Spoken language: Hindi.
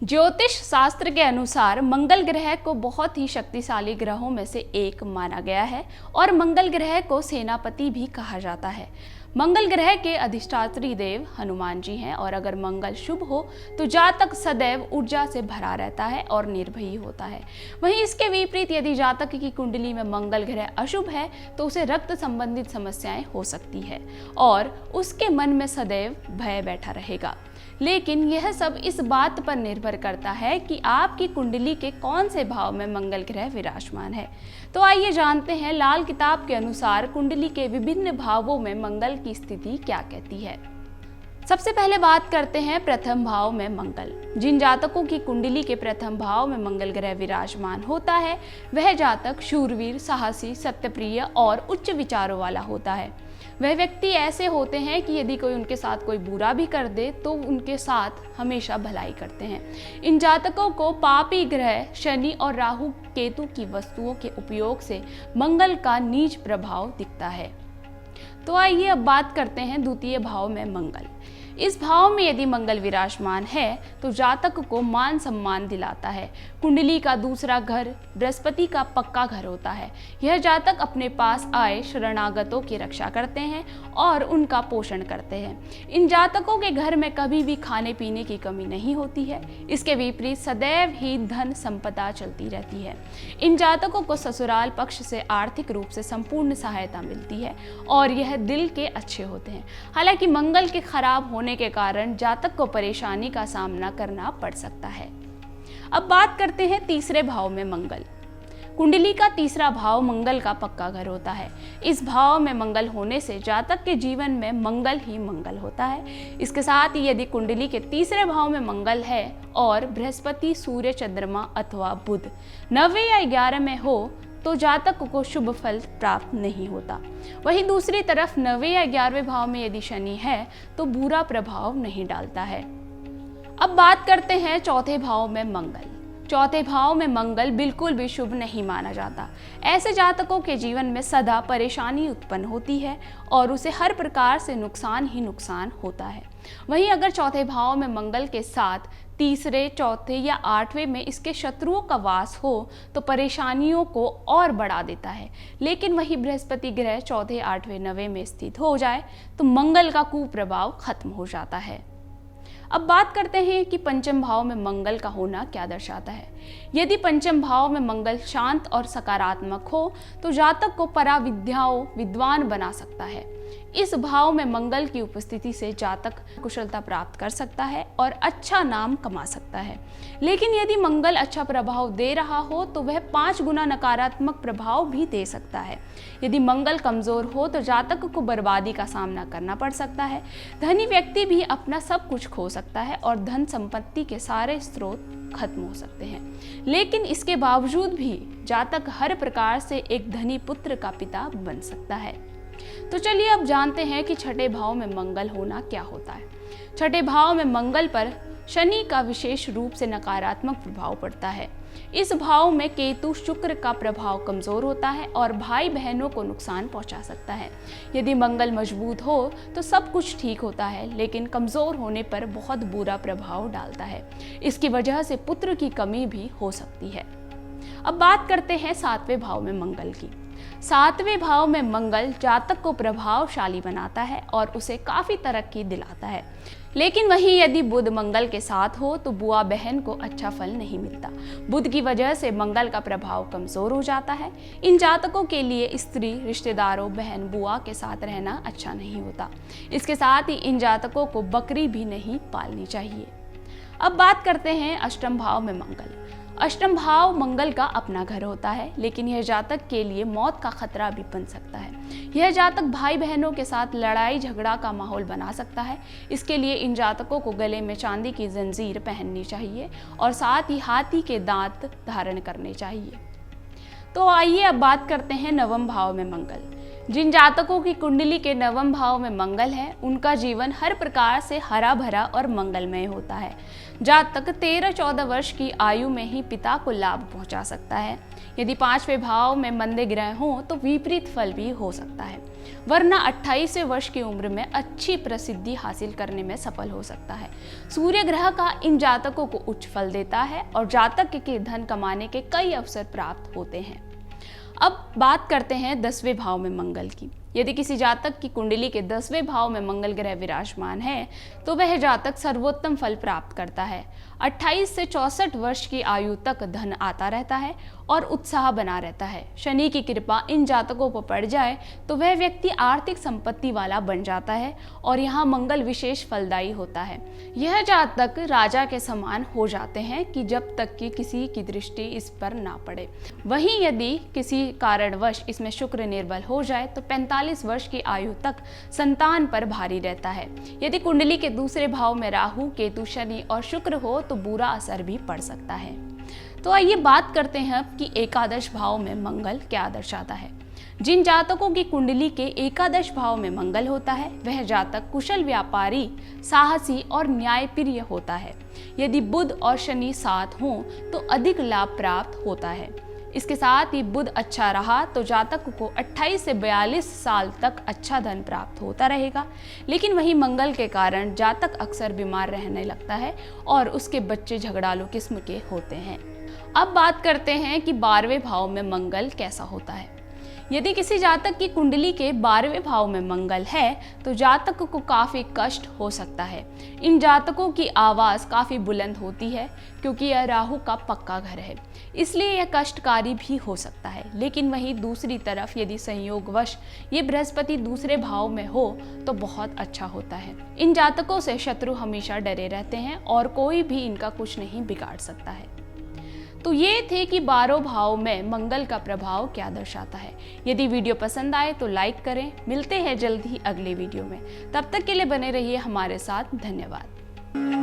ज्योतिष शास्त्र के अनुसार मंगल ग्रह को बहुत ही शक्तिशाली ग्रहों में से एक माना गया है और मंगल ग्रह को सेनापति भी कहा जाता है। मंगल ग्रह के अधिष्ठात्री देव हनुमान जी हैं और अगर मंगल शुभ हो तो जातक सदैव ऊर्जा से भरा रहता है और निर्भयी होता है। वहीं इसके विपरीत यदि जातक की कुंडली में मंगल ग्रह अशुभ है तो उसे रक्त संबंधित समस्याएं हो सकती है और उसके मन में सदैव भय बैठा रहेगा। लेकिन यह सब इस बात पर निर्भर करता है कि आपकी कुंडली के कौन से भाव में मंगल ग्रह विराजमान है। तो आइए जानते हैं लाल किताब के अनुसार कुंडली के विभिन्न भावों में मंगल की स्थिति क्या कहती है। सबसे पहले बात करते हैं प्रथम भाव में मंगल। जिन जातकों की कुंडली के प्रथम भाव में मंगल ग्रह विराजमान होता है वह जातक शूरवीर, साहसी, सत्यप्रिय और उच्च विचारों वाला होता है। वह व्यक्ति ऐसे होते हैं कि यदि कोई उनके साथ कोई बुरा भी कर दे तो उनके साथ हमेशा भलाई करते हैं। इन जातकों को पापी ग्रह शनि और राहु केतु की वस्तुओं के उपयोग से मंगल का नीच प्रभाव दिखता है। तो आइए अब बात करते हैं द्वितीय भाव में मंगल। इस भाव में यदि मंगल विराजमान है तो जातक को मान सम्मान दिलाता है। कुंडली का दूसरा घर बृहस्पति का पक्का घर होता है। यह जातक अपने पास आए शरणागतों की रक्षा करते हैं और उनका पोषण करते हैं। इन जातकों के घर में कभी भी खाने पीने की कमी नहीं होती है। इसके विपरीत सदैव ही धन संपदा चलती रहती है। इन जातकों को ससुराल पक्ष से आर्थिक रूप से संपूर्ण सहायता मिलती है और यह दिल के अच्छे होते हैं। हालांकि मंगल के खराब होने के कारण जातक को परेशानी का सामना करना पड़ सकता है। अब बात करते हैं तीसरे भाव में मंगल। कुंडली का तीसरा भाव मंगल का पक्का घर होता है। इस भाव में मंगल होने से जातक के जीवन में मंगल ही मंगल होता है। इसके साथ ही यदि कुंडली के तीसरे भाव में मंगल है और बृहस्पति, सूर्य, चंद्रमा अथवा बुध 9वें या 11 में हो तो जातक को शुभ फल प्राप्त नहीं होता। वहीं दूसरी तरफ 9वें या 11वें भाव में यदि शनि है तो बुरा प्रभाव नहीं डालता है। अब बात करते हैं चौथे भाव में मंगल। चौथे भाव में मंगल बिल्कुल भी शुभ नहीं माना जाता। ऐसे जातकों के जीवन में सदा परेशानी उत्पन्न होती है और उसे हर प्रकार से नुकसान ही नुकसान होता है। वहीं अगर चौथे भाव में मंगल के साथ तीसरे, चौथे या 8वें में इसके शत्रुओं का वास हो तो परेशानियों को और बढ़ा देता है। लेकिन वही बृहस्पति ग्रह चौथे, 8वें, 9वें में स्थित हो जाए तो मंगल का कुप्रभाव खत्म हो जाता है। अब बात करते हैं कि पंचम भाव में मंगल का होना क्या दर्शाता है। यदि पंचम भाव में मंगल शांत और सकारात्मक हो तो जातक को पराविद्याओं विद्वान बना सकता है। इस भाव में मंगल की उपस्थिति से जातक कुशलता प्राप्त कर सकता है और अच्छा नाम कमा सकता है। लेकिन यदि मंगल अच्छा प्रभाव दे रहा हो तो वह 5 गुना नकारात्मक प्रभाव भी दे सकता है। यदि मंगल कमजोर हो तो जातक को बर्बादी का सामना करना पड़ सकता है। धनी व्यक्ति भी अपना सब कुछ खो सकता है और धन संपत्ति के सारे स्रोत खत्म हो सकते हैं। लेकिन इसके बावजूद भी जातक हर प्रकार से एक धनी पुत्र का पिता बन सकता है। तो चलिए अब जानते हैं कि छठे भाव में मंगल होना क्या होता है। छठे भाव में मंगल पर शनि का विशेष रूप से नकारात्मक प्रभाव पड़ता है। इस भाव में केतु, शुक्र का प्रभाव कमजोर होता है और भाई बहनों को नुकसान पहुंचा सकता है। यदि मंगल मजबूत हो तो सब कुछ ठीक होता है, लेकिन कमजोर होने पर बहुत बुरा प्रभाव डालता है। इसकी वजह से पुत्र की कमी भी हो सकती है। अब बात करते हैं 7वें भाव में मंगल की। 7वें भाव में मंगल जातक को प्रभावशाली बनाता है और उसे काफी तरक्की दिलाता है। लेकिन वहीं यदि बुध मंगल के साथ हो तो बुआ बहन को अच्छा फल नहीं मिलता। बुध की वजह से मंगल का प्रभाव कमजोर हो जाता है। इन जातकों के लिए स्त्री, रिश्तेदारों, बहन, बुआ के साथ रहना अच्छा नहीं होता। इसके साथ ही इन जातकों को बकरी भी नहीं पालनी चाहिए। अब बात करते हैं अष्टम भाव में मंगल। अष्टम भाव मंगल का अपना घर होता है, लेकिन यह जातक के लिए मौत का खतरा भी बन सकता है। यह जातक भाई बहनों के साथ लड़ाई झगड़ा का माहौल बना सकता है। इसके लिए इन जातकों को गले में चांदी की जंजीर पहननी चाहिए और साथ ही हाथी के दांत धारण करने चाहिए। तो आइए अब बात करते हैं नवम भाव में मंगल। जिन जातकों की कुंडली के नवम भाव में मंगल है उनका जीवन हर प्रकार से हरा भरा और मंगलमय होता है। जातक 13-14 वर्ष की आयु में ही पिता को लाभ पहुंचा सकता है। यदि 5वें भाव में मंदे ग्रह हों तो विपरीत फल भी हो सकता है, वरना 28वें वर्ष की उम्र में अच्छी प्रसिद्धि हासिल करने में सफल हो सकता है। सूर्य ग्रह का इन जातकों को उच्च फल देता है और जातक के धन कमाने के कई अवसर प्राप्त होते हैं। अब बात करते हैं 10वें भाव में मंगल की। यदि किसी जातक की कुंडली के 10वें भाव में मंगल ग्रह विराजमान है तो वह जातक सर्वोत्तम फल प्राप्त करता है। 28 से 64 वर्ष की आयु तक धन आता रहता है और उत्साह बना रहता है। शनि की कृपा इन जातकों पर पड़ जाए तो वह व्यक्ति आर्थिक संपत्ति वाला बन जाता है और यहाँ मंगल विशेष फलदायी होता है। यह जातक राजा के समान हो जाते हैं कि जब तक कि किसी की दृष्टि इस पर ना पड़े। वहीं यदि किसी कारणवश इसमें शुक्र निर्बल हो जाए तो 45 वर्ष की आयु तक संतान पर भारी रहता है। यदि कुंडली के दूसरे भाव में राहु, केतु, शनि और शुक्र हो तो बुरा असर भी पड़ सकता है। तो आइए बात करते हैं कि एकादश भाव में मंगल क्या दर्शाता है। जिन जातकों की कुंडली के एकादश भाव में मंगल होता है वह जातक कुशल व्यापारी, साहसी और न्यायप्रिय होता है। यदि बुध और शनि साथ हों तो अधिक लाभ प्राप्त होता है। इसके साथ ही बुध अच्छा रहा तो जातक को 28 से 42 साल तक अच्छा धन प्राप्त होता रहेगा। लेकिन वहीं मंगल के कारण जातक अक्सर बीमार रहने लगता है और उसके बच्चे झगड़ालू किस्म के होते हैं। अब बात करते हैं कि 12वें भाव में मंगल कैसा होता है। यदि किसी जातक की कुंडली के 12वें भाव में मंगल है तो जातक को काफ़ी कष्ट हो सकता है। इन जातकों की आवाज़ काफ़ी बुलंद होती है क्योंकि यह राहु का पक्का घर है, इसलिए यह कष्टकारी भी हो सकता है। लेकिन वहीं दूसरी तरफ यदि संयोगवश ये बृहस्पति दूसरे भाव में हो तो बहुत अच्छा होता है। इन जातकों से शत्रु हमेशा डरे रहते हैं और कोई भी इनका कुछ नहीं बिगाड़ सकता है। तो ये थे कि 12 भाव में मंगल का प्रभाव क्या दर्शाता है। यदि वीडियो पसंद आए तो लाइक करें। मिलते हैं जल्द ही अगले वीडियो में, तब तक के लिए बने रहिए हमारे साथ। धन्यवाद।